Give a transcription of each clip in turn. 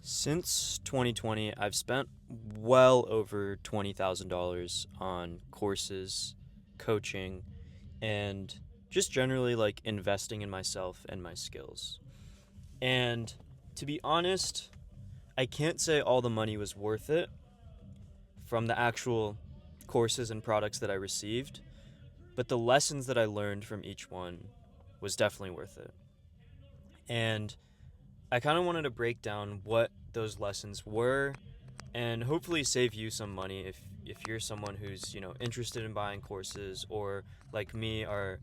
Since 2020, I've spent well over $20,000 on courses, coaching, and just generally like investing in myself and my skills. And to be honest, I can't say all the money was worth it from the actual courses and products that I received, but the lessons that I learned from each one was definitely worth it. And I kind of wanted to break down what those lessons were and hopefully save you some money if you're someone who's, interested in buying courses or like me are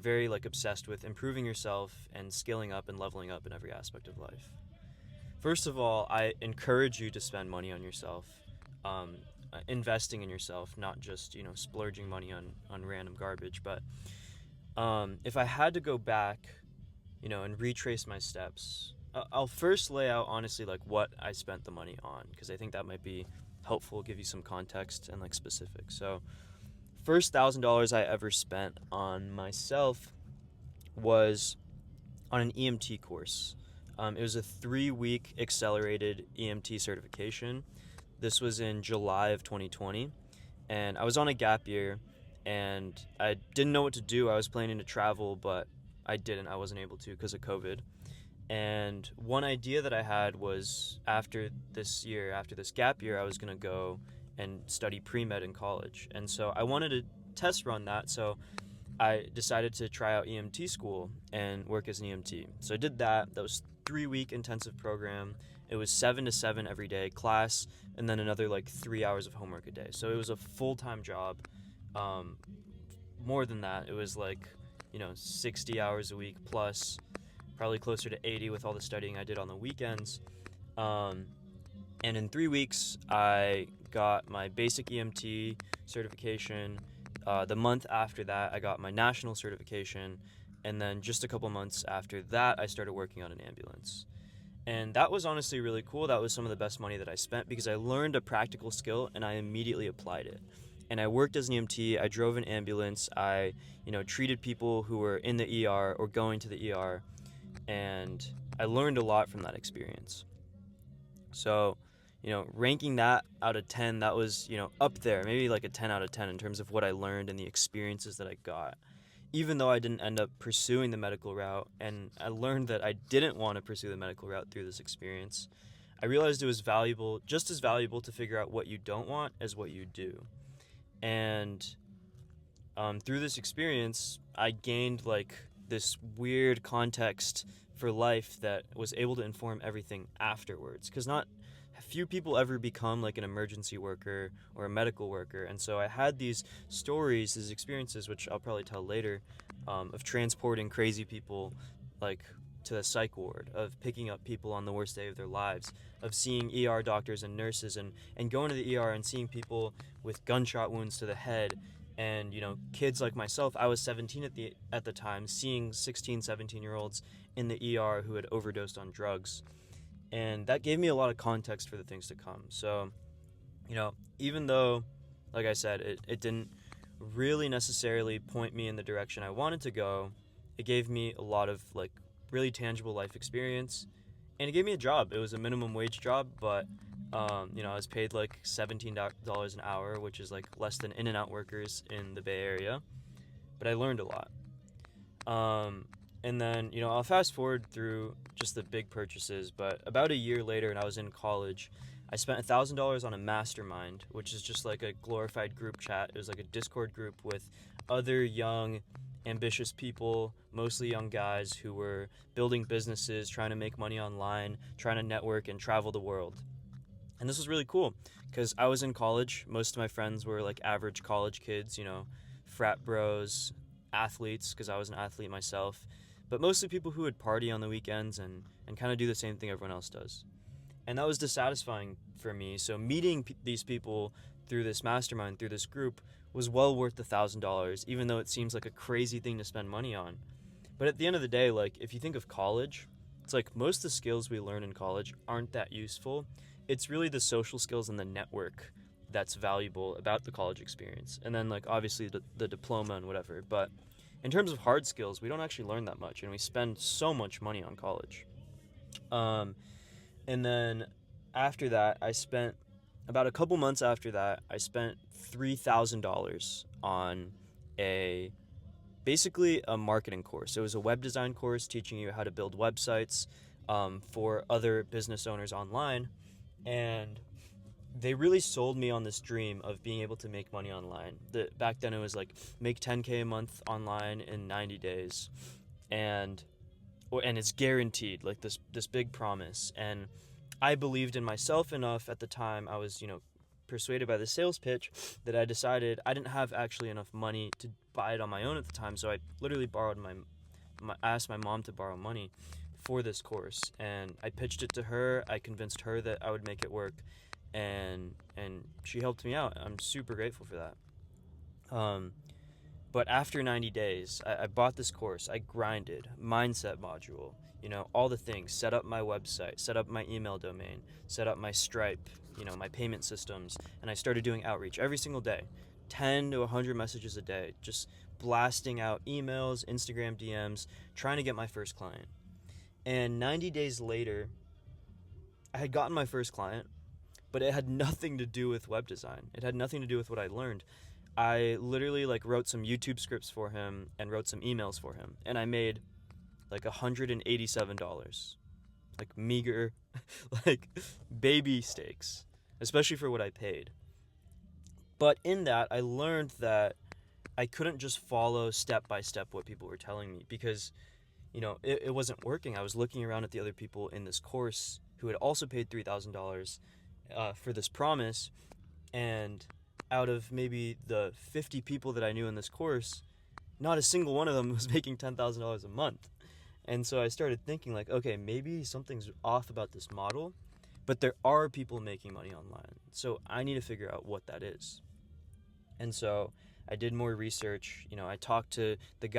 very like obsessed with improving yourself and scaling up and leveling up in every aspect of life. First of all, I encourage you to spend money on yourself. Um, Investing in yourself, not just splurging money on random garbage. But if I had to go back, and retrace my steps, I'll first lay out honestly like what I spent the money on because I think that might be helpful, give you some context and like specifics. So, first $1,000 I ever spent on myself was on an EMT course. It was a 3-week accelerated EMT certification. This was in July of 2020, and I was on a gap year, and I didn't know what to do. I was planning to travel, but I didn't. I wasn't able to because of COVID. And one idea that I had was after this gap year, I was going to go and study pre med in college. And so I wanted to test run that. So I decided to try out EMT school and work as an EMT. So I did that. That was 3-week intensive program. It was 7 to 7 every day class, and then another like 3 hours of homework a day. So it was a full-time job. Um, More than that, it was like 60 hours a week plus, probably closer to 80 with all the studying I did on the weekends. Um, and in 3 weeks, I got my basic EMT certification. The month after that, I got my national certification. And then just a couple months after that, I started working on an ambulance. And that was honestly really cool. That was some of the best money that I spent because I learned a practical skill and I immediately applied it. And I worked as an EMT. I drove an ambulance. I, treated people who were in the ER or going to the ER. And I learned a lot from that experience. So, ranking that out of 10, that was, up there, maybe like a 10 out of 10 in terms of what I learned and the experiences that I got. Even though I didn't end up pursuing the medical route, and I learned that I didn't want to pursue the medical route through this experience, I realized it was valuable, just as valuable to figure out what you don't want as what you do. And through this experience, I gained like this weird context for life that was able to inform everything afterwards. Because not few people ever become like an emergency worker or a medical worker. And so I had these stories, these experiences, which I'll probably tell later, of transporting crazy people like to the psych ward, of picking up people on the worst day of their lives, of seeing ER doctors and nurses and going to the ER and seeing people with gunshot wounds to the head. And kids like myself, I was 17 at the time, seeing 16, 17-year-olds in the ER who had overdosed on drugs. And that gave me a lot of context for the things to come. So, even though, like I said, it didn't really necessarily point me in the direction I wanted to go, it gave me a lot of like really tangible life experience, and it gave me a job. It was a minimum wage job, but I was paid like $17 an hour, which is like less than In-N-Out workers in the Bay Area. But I learned a lot. And then, I'll fast forward through just the big purchases, but about a year later, and I was in college, I spent $1,000 on a mastermind, which is just like a glorified group chat. It was like a Discord group with other young, ambitious people, mostly young guys who were building businesses, trying to make money online, trying to network and travel the world. And this was really cool because I was in college. Most of my friends were like average college kids, frat bros, athletes, because I was an athlete myself, but mostly people who would party on the weekends and kind of do the same thing everyone else does. And that was dissatisfying for me. So meeting these people through this mastermind, through this group, was well worth the $1,000, even though it seems like a crazy thing to spend money on. But at the end of the day, like if you think of college, it's like most of the skills we learn in college aren't that useful. It's really the social skills and the network that's valuable about the college experience. And then like obviously the diploma and whatever. But in terms of hard skills, we don't actually learn that much, and we spend so much money on college. And then after that, I spent about a couple months after that, I spent $3,000 on a basically a marketing course. It was a web design course teaching you how to build websites for other business owners online. And they really sold me on this dream of being able to make money online. Back then it was like make 10K a month online in 90 days. And it's guaranteed, like this big promise. And I believed in myself enough at the time. I was, persuaded by the sales pitch that I decided I didn't have actually enough money to buy it on my own at the time. So I literally borrowed asked my mom to borrow money for this course, and I pitched it to her. I convinced her that I would make it work, and she helped me out. I'm super grateful for that. But after 90 days, I bought this course. I grinded, mindset module, all the things, set up my website, set up my email domain, set up my Stripe, my payment systems, and I started doing outreach every single day, 10 to 100 messages a day, just blasting out emails, Instagram DMs, trying to get my first client. And 90 days later, I had gotten my first client, but it had nothing to do with web design. It had nothing to do with what I learned. I literally wrote some YouTube scripts for him and wrote some emails for him, and I made $187, meager, baby stakes, especially for what I paid. But in that, I learned that I couldn't just follow step by step what people were telling me, because it wasn't working. I was looking around at the other people in this course who had also paid $3,000 for this promise, and out of maybe the 50 people that I knew in this course, not a single one of them was making $10,000 a month. And so I started thinking okay, maybe something's off about this model, but there are people making money online. So I need to figure out what that is. And so I did more research. I talked to the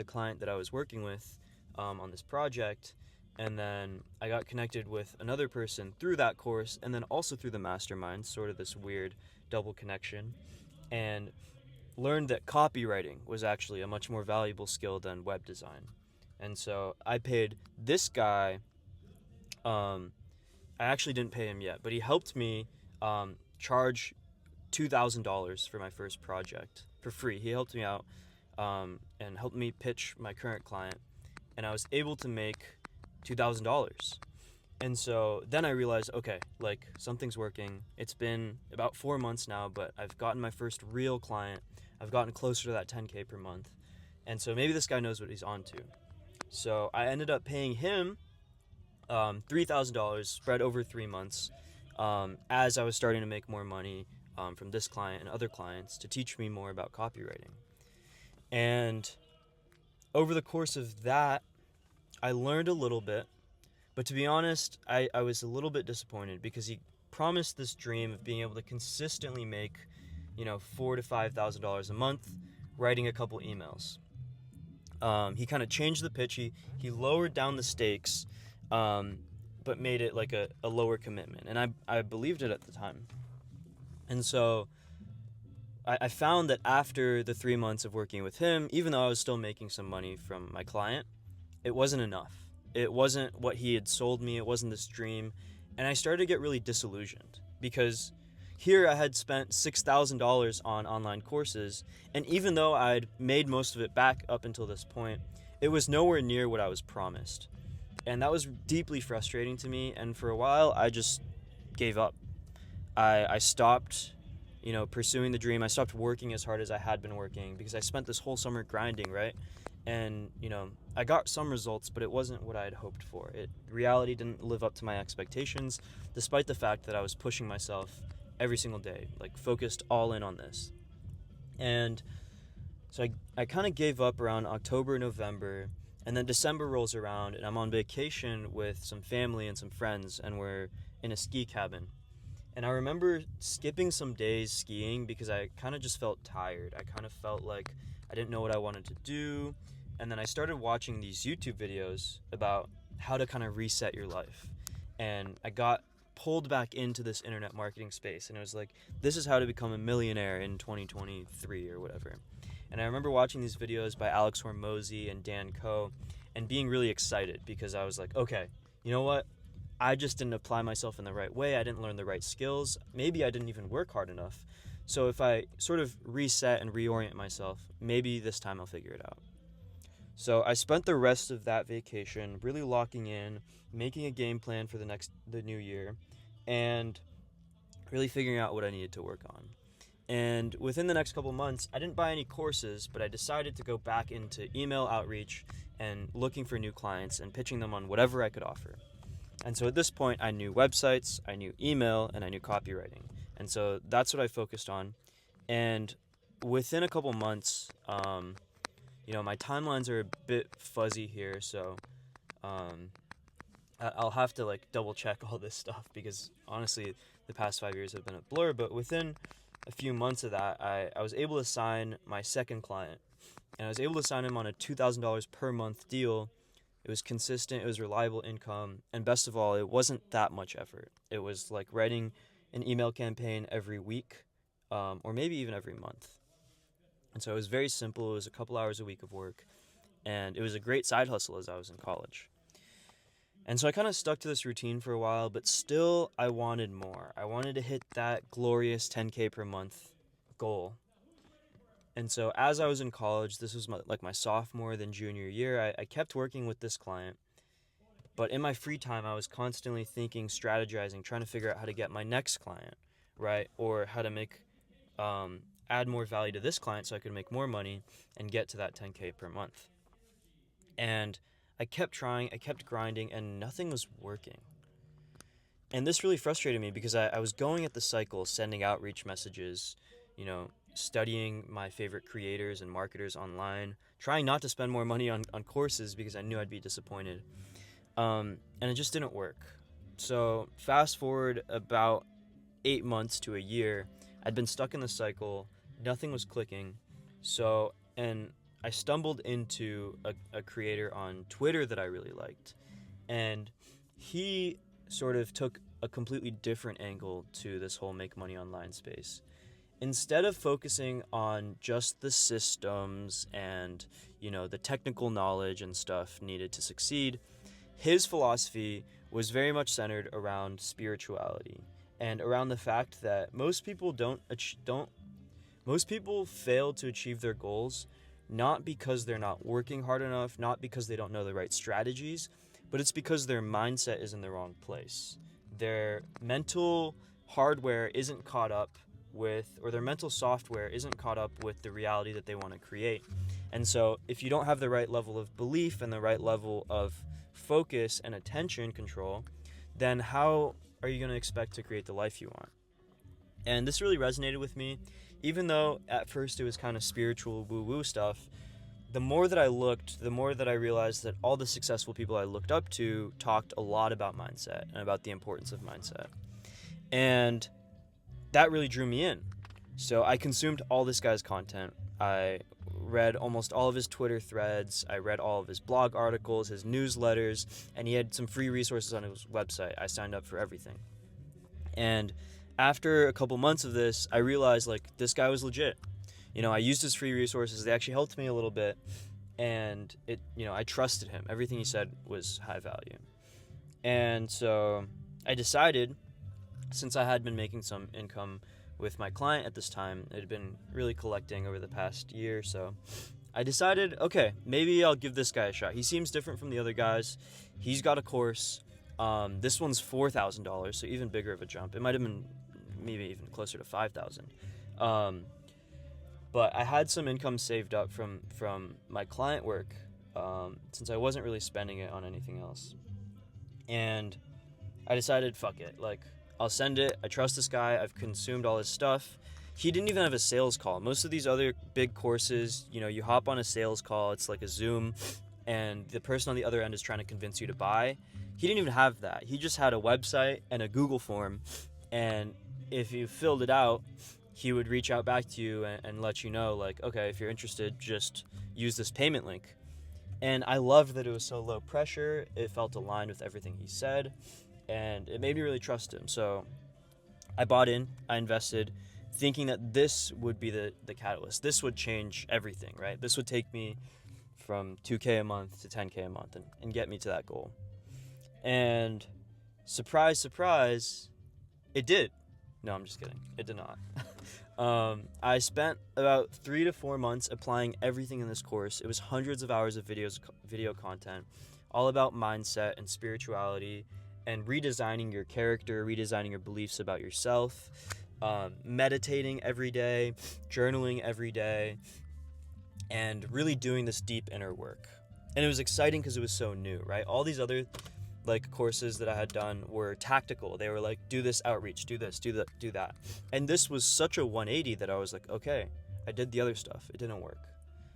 client that I was working with on this project, and then I got connected with another person through that course, and then also through the mastermind, sort of this weird double connection, and learned that copywriting was actually a much more valuable skill than web design. And so I paid this guy, I actually didn't pay him yet, but he helped me charge $2,000 for my first project for free. He helped me out and helped me pitch my current client, and I was able to make $2,000. And so then I realized, okay, something's working. It's been about 4 months now, but I've gotten my first real client. I've gotten closer to that 10K per month. And so maybe this guy knows what he's on to. So I ended up paying him $3,000 spread over 3 months as I was starting to make more money from this client and other clients to teach me more about copywriting. And over the course of that, I learned a little bit. But to be honest, I was a little bit disappointed, because he promised this dream of being able to consistently make, $4,000 to $5,000 a month, writing a couple emails. He kind of changed the pitch. He lowered down the stakes, but made it a lower commitment. And I believed it at the time. And so I found that after the 3 months of working with him, even though I was still making some money from my client, it wasn't enough. It wasn't what he had sold me. It wasn't this dream. And I started to get really disillusioned, because here I had spent $6,000 on online courses, and even though I'd made most of it back up until this point, it was nowhere near what I was promised. And that was deeply frustrating to me, and for a while I just gave up. I stopped, pursuing the dream. I stopped working as hard as I had been working, because I spent this whole summer grinding, right? And, I got some results, but it wasn't what I had hoped for. Reality didn't live up to my expectations, despite the fact that I was pushing myself every single day, focused all in on this. And so I kind of gave up around October, November, and then December rolls around, and I'm on vacation with some family and some friends, and we're in a ski cabin. And I remember skipping some days skiing because I kind of just felt tired. I kind of felt like I didn't know what I wanted to do. And then I started watching these YouTube videos about how to kind of reset your life. And I got pulled back into this internet marketing space. And it was this is how to become a millionaire in 2023 or whatever. And I remember watching these videos by Alex Hormozy and Dan Koh and being really excited, because I was okay, you know what? I just didn't apply myself in the right way. I didn't learn the right skills. Maybe I didn't even work hard enough. So if I sort of reset and reorient myself, maybe this time I'll figure it out. So I spent the rest of that vacation really locking in, making a game plan for the new year, and really figuring out what I needed to work on. And within the next couple months, I didn't buy any courses, but I decided to go back into email outreach and looking for new clients and pitching them on whatever I could offer. And so at this point, I knew websites, I knew email, and I knew copywriting. And so that's what I focused on. And within a couple months, my timelines are a bit fuzzy here, so I'll have to double check all this stuff because honestly, the past 5 years have been a blur. But within a few months of that, I was able to sign my second client, and I was able to sign him on a $2,000 per month deal. It was consistent, it was reliable income, and best of all, it wasn't that much effort. It was like writing an email campaign every week, or maybe even every month. And so it was very simple. It was a couple hours a week of work, and it was a great side hustle as I was in college. And so I kind of stuck to this routine for a while, but still I wanted more. I wanted to hit that glorious 10K per month goal. And so as I was in college, this was my sophomore then junior year, I kept working with this client. But in my free time, I was constantly thinking, strategizing, trying to figure out how to get my next client, right? Or how to make add more value to this client so I could make more money and get to that 10K per month. And I kept trying, I kept grinding, and nothing was working. And this really frustrated me because I was going at the cycle, sending outreach messages, studying my favorite creators and marketers online, trying not to spend more money on courses because I knew I'd be disappointed. And it just didn't work. So fast forward about 8 months to a year, I'd been stuck in the cycle, nothing was clicking. And I stumbled into a creator on Twitter that I really liked. And he sort of took a completely different angle to this whole make money online space. Instead of focusing on just the systems and, the technical knowledge and stuff needed to succeed, his philosophy was very much centered around spirituality and around the fact that most people fail to achieve their goals not because they're not working hard enough, not because they don't know the right strategies, but it's because their mindset is in the wrong place. Their mental hardware isn't caught up with, or their mental software isn't caught up with the reality that they want to create. And so if you don't have the right level of belief and the right level of focus and attention control, then how are you going to expect to create the life you want? And this really resonated with me, even though at first it was kind of spiritual woo-woo stuff. The more that I looked, the more that I realized that all the successful people I looked up to talked a lot about mindset and about the importance of mindset. And that really drew me in. So I consumed all this guy's content. I read almost all of his Twitter threads. I read all of his blog articles, his newsletters, and he had some free resources on his website. I signed up for everything. And after a couple months of this, I realized this guy was legit. I used his free resources. They actually helped me a little bit, and I trusted him. Everything he said was high value. And so I decided, since I had been making some income with my client at this time, it had been really collecting over the past year or so, I decided, okay, maybe I'll give this guy a shot. He seems different from the other guys. He's got a course. This one's $4,000, so even bigger of a jump. It might have been maybe even closer to $5,000. But I had some income saved up from my client work, since I wasn't really spending it on anything else. And I decided, fuck it, I'll send it. I trust this guy. I've consumed all his stuff. He didn't even have a sales call. Most of these other big courses, you hop on a sales call, it's like a Zoom, and the person on the other end is trying to convince you to buy. He didn't even have that. He just had a website and a Google form, and if you filled it out, he would reach out back to you and let you know, okay, if you're interested, just use this payment link. And I loved that it was so low pressure. It felt aligned with everything he said, and it made me really trust him. So I bought in, I invested, thinking that this would be the catalyst. This would change everything, right? This would take me from $2K a month to $10K a month and get me to that goal. And surprise, surprise, it did. No, I'm just kidding. It did not. I spent about 3 to 4 months applying everything in this course. It was hundreds of hours of video content, all about mindset and spirituality and redesigning your character, redesigning your beliefs about yourself, meditating every day, journaling every day, and really doing this deep inner work. And it was exciting because it was so new, right? All these other courses that I had done were tactical. They were like, do this outreach, do this, do that, do that. And this was such a 180 that I was like, okay, I did the other stuff. It didn't work.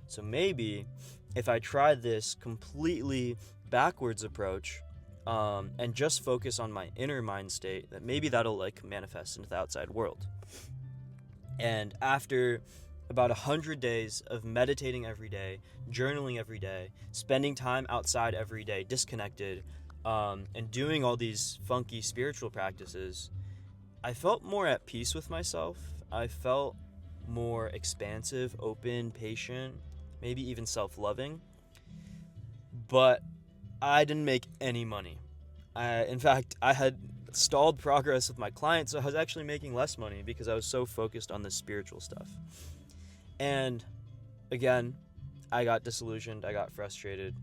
So maybe if I try this completely backwards approach, and just focus on my inner mind state, that maybe that'll like manifest into the outside world. And after about 100 days of meditating every day, journaling every day, spending time outside every day, disconnected, and doing all these funky spiritual practices, I felt more at peace with myself. I felt more expansive, open, patient, maybe even self-loving. But I didn't make any money. In fact, I had stalled progress with my clients, so I was actually making less money because I was so focused on the spiritual stuff. And again, I got disillusioned, I got frustrated,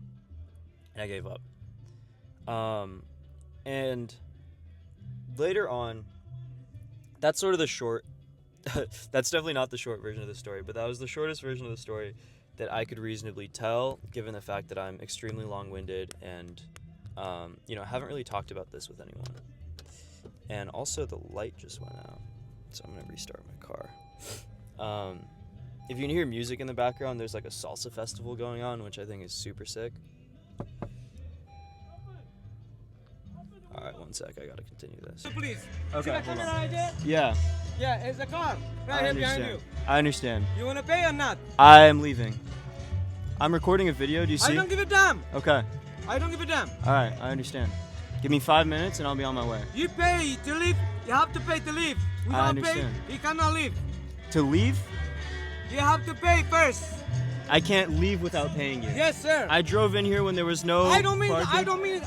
and I gave up. And later on, that's sort of the short, that's definitely not the short version of the story, but that was the shortest version of the story that I could reasonably tell, given the fact that I'm extremely long-winded and, haven't really talked about this with anyone. And also the light just went out, so I'm gonna restart my car. If you can hear music in the background, there's like a salsa festival going on, which I think is super sick. All right, one sec, I gotta continue this. Please. Okay, See the hold camera on. right there? Yeah, Yeah, it's a car right I here behind understand. you. I understand. You wanna pay or not? I am leaving. I'm recording a video, do you see? I don't give a damn. Okay, I don't give a damn. all right, I understand. Give me 5 minutes and I'll be on my way. You pay to leave. You have to pay to leave. I Without understand. pay, you cannot leave. To leave? You have to pay first. I can't leave without paying you. Yes, sir. I drove in here when there was no I don't mean. parking.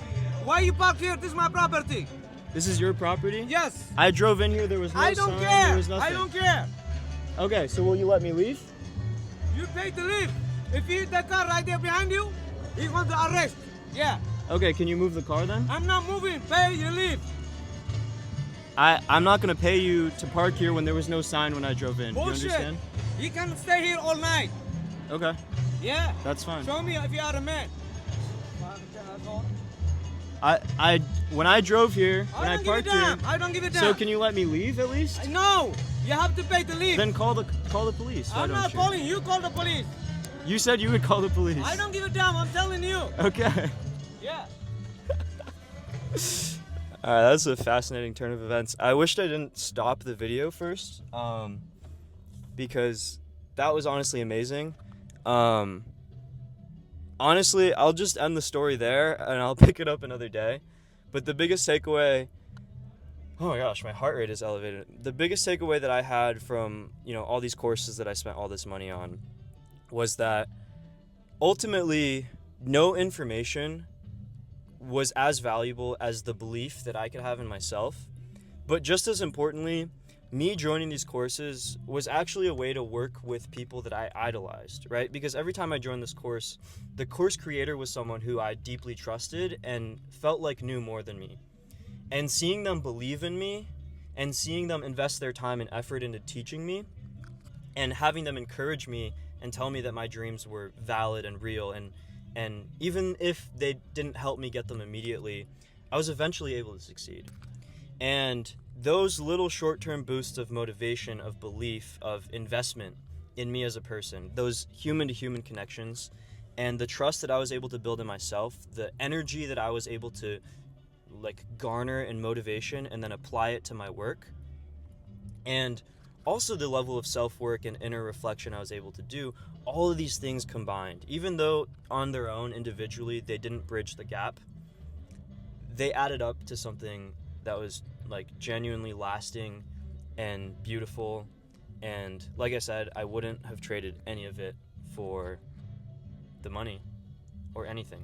Why you park here? This is my property. This is your property? Yes. I drove in here, there was no I don't sign, care. there was nothing. I don't care. Okay, so will you let me leave? You pay to leave. If you the car right there behind you, he's going to arrest. Yeah. Okay, can you move the car then? I'm not moving. Pay, you leave. I'm not gonna pay you to park here when there was no sign when I drove in. Bullshit. Do you understand? You can stay here all night. Okay, Yeah. that's fine. Show me if you are a man. When I drove here, when I don't parked give a damn. here, I don't give a damn. so can you let me leave at least? No, you have to pay to leave. Then call the police. Why I'm don't not you? calling. You call the police. You said you would call the police. I don't give a damn. I'm telling you. Okay. Yeah. Alright, that was a fascinating turn of events. I wished I didn't stop the video first, because that was honestly amazing. Honestly, I'll just end the story there, and I'll pick it up another day. But the biggest takeaway... Oh my gosh, my heart rate is elevated. The biggest takeaway that I had from, all these courses that I spent all this money on was that ultimately no information was as valuable as the belief that I could have in myself. But just as importantly, me joining these courses was actually a way to work with people that I idolized, right? Because every time I joined this course, the course creator was someone who I deeply trusted and felt like knew more than me. And seeing them believe in me and seeing them invest their time and effort into teaching me and having them encourage me and tell me that my dreams were valid and real, and even if they didn't help me get them immediately, I was eventually able to succeed. And those little short-term boosts of motivation, of belief, of investment in me as a person, those human-to-human connections, and the trust that I was able to build in myself, the energy that I was able to garner in motivation and then apply it to my work, and also the level of self-work and inner reflection I was able to do, all of these things combined, even though on their own individually they didn't bridge the gap, they added up to something that was genuinely lasting and beautiful. And like I said, I wouldn't have traded any of it for the money or anything.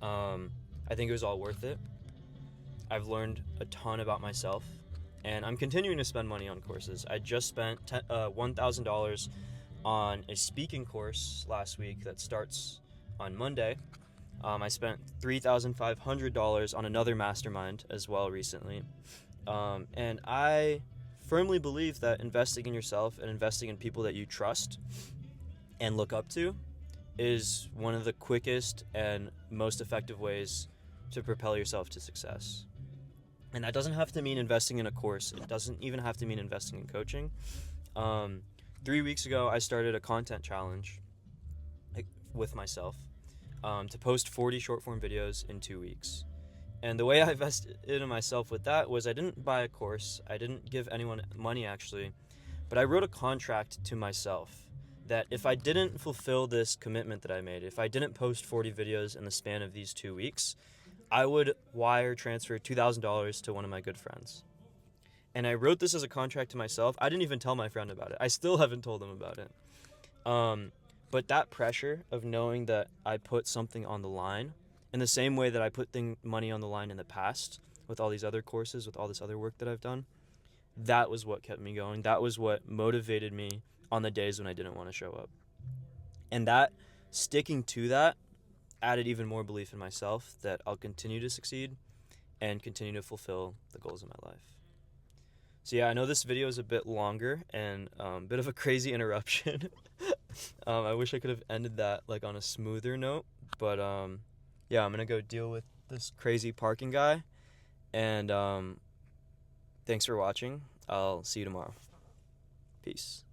I think it was all worth it. I've learned a ton about myself, and I'm continuing to spend money on courses. I just spent $1,000 on a speaking course last week that starts on Monday. I spent $3,500 on another mastermind as well recently. And I firmly believe that investing in yourself and investing in people that you trust and look up to is one of the quickest and most effective ways to propel yourself to success. And that doesn't have to mean investing in a course. It doesn't even have to mean investing in coaching. 3 weeks ago, I started a content challenge with myself to post 40 short form videos in 2 weeks. And the way I invested in myself with that was I didn't buy a course. I didn't give anyone money, actually. But I wrote a contract to myself that if I didn't fulfill this commitment that I made, if I didn't post 40 videos in the span of these 2 weeks, I would wire transfer $2,000 to one of my good friends. And I wrote this as a contract to myself. I didn't even tell my friend about it. I still haven't told him about it. But that pressure of knowing that I put something on the line, in the same way that I put money on the line in the past with all these other courses, with all this other work that I've done, that was what kept me going. That was what motivated me on the days when I didn't want to show up. And that, sticking to that, added even more belief in myself that I'll continue to succeed and continue to fulfill the goals of my life. So yeah, I know this video is a bit longer and a bit of a crazy interruption. I wish I could have ended that like on a smoother note, but yeah, I'm gonna go deal with this crazy parking guy, and thanks for watching. I'll see you tomorrow. Peace.